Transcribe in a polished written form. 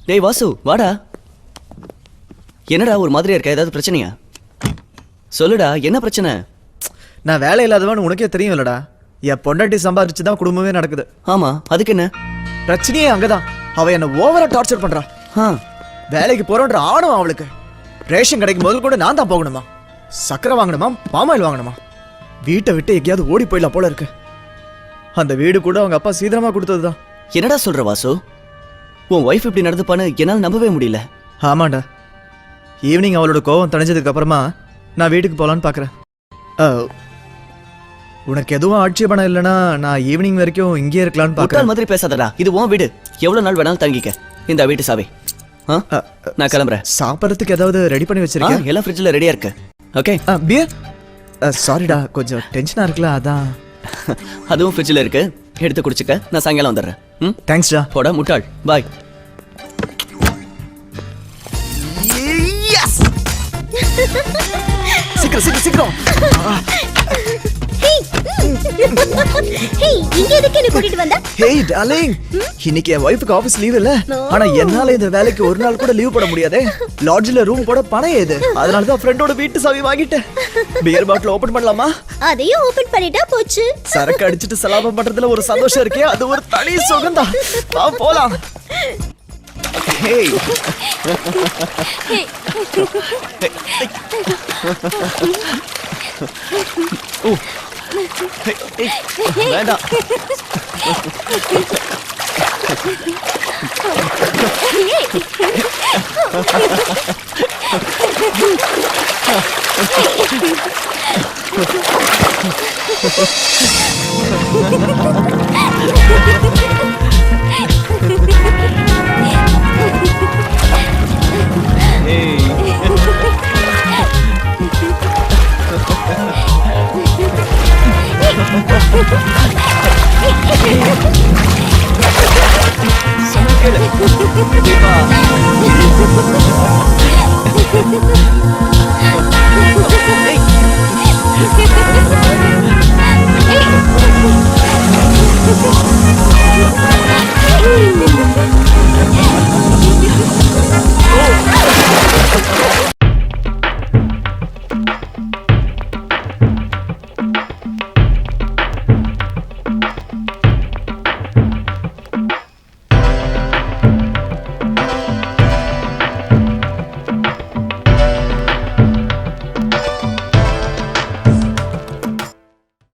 டேய் வாசு வாடா. என்னடா ஒரு மாதிரியா இருக்க? ஏதாவது பிரச்சனையா? சொல்லுடா, என்ன பிரச்சனை? நான் வேலை இல்லாதவன் உனக்கே தெரியும் இல்லடா. என் பொண்டாட்டி சம்பாதிச்சு தான் குடும்பமே நடக்குது. ஆமா, அதுக்கு என்ன பிரச்சனையே அங்கதான். அவ என்ன ஓவரா டார்ச்சர் பண்றா. வேலைக்கு போறோன்ற ஆணும் அவளுக்கு. ரேஷன் கடைக்கு முதல் கூட நான் தான் போகணுமா, சக்கரை வாங்கணுமா, பாமாயில் வாங்கணுமா, வீட்டை விட்டு எங்கேயாவது ஓடி போயிடலாம் போல இருக்கு. அந்த வீடு கூட அவங்க அப்பா சீக்கிரமா கொடுத்ததுதான். என்னடா சொல்ற வாசு? உன் ஒய்ஃப் இப்படி நடந்துப்பான்னு என்னால் நம்பவே முடியல. ஆமாண்டா, ஈவினிங் அவளோட கோவம் தணிஞ்சதுக்கு அப்புறமா நான் வீட்டுக்கு போகலான்னு பார்க்குறேன். உனக்கு எதுவும் ஆட்சேபணம் இல்லைன்னா நான் ஈவினிங் வரைக்கும் இங்கே இருக்கலான்னு பார்க்குறேன். மாதிரி பேசாதடா, இது உன் வீடு. எவ்வளவு நாள் வேணாலும் தங்கிக்க. இந்த வீட்டு சாவி. நான் கிளம்புறேன். சாப்பிட்றதுக்கு ஏதாவது ரெடி பண்ணி வச்சிருக்கேன். எல்லாம் ஃப்ரிட்ஜில் ரெடியா இருக்கு. ஓகே. பியர்? சாரிடா, கொஞ்சம் டென்ஷனாக இருக்குல்ல, அதான். அதுவும் ஃப்ரிட்ஜில் இருக்கு, எடுத்து குடிச்சுக்க. நான் சாயங்காலம் வந்துடுறேன். தேங்க்ஸ்டா. போடா முட்டாள், பாய். சீக்கிரம் சீக்கிரம் சீக்கிரம். இன்னைக்கு என் வைஃப்க்கு ஆபீஸ் லீவ் இல்ல. ஆனா என்னால இந்த வேலைக்கு ஒரு நாள் கூட லீவ் போட முடியாதே. லாட்ஜ்ல ரூம் போட பணம் ஏது. அதனால தான் ஃப்ரெண்டோட வீட்டு சாவி வாங்கிட்டேன். பியர் பாட்டில் ஓபன் பண்ணலாமா? அதையும் ஓபன் பண்ணிட்டா போச்சு. சரக்கு அடிச்சிட்டு சலாபம் பண்றதுல ஒரு சந்தோஷம் இருக்கே, அது ஒரு தனி சுகம்தான். வா போலாம். Hey. Oh. Hey. வேண்டாம். Hey.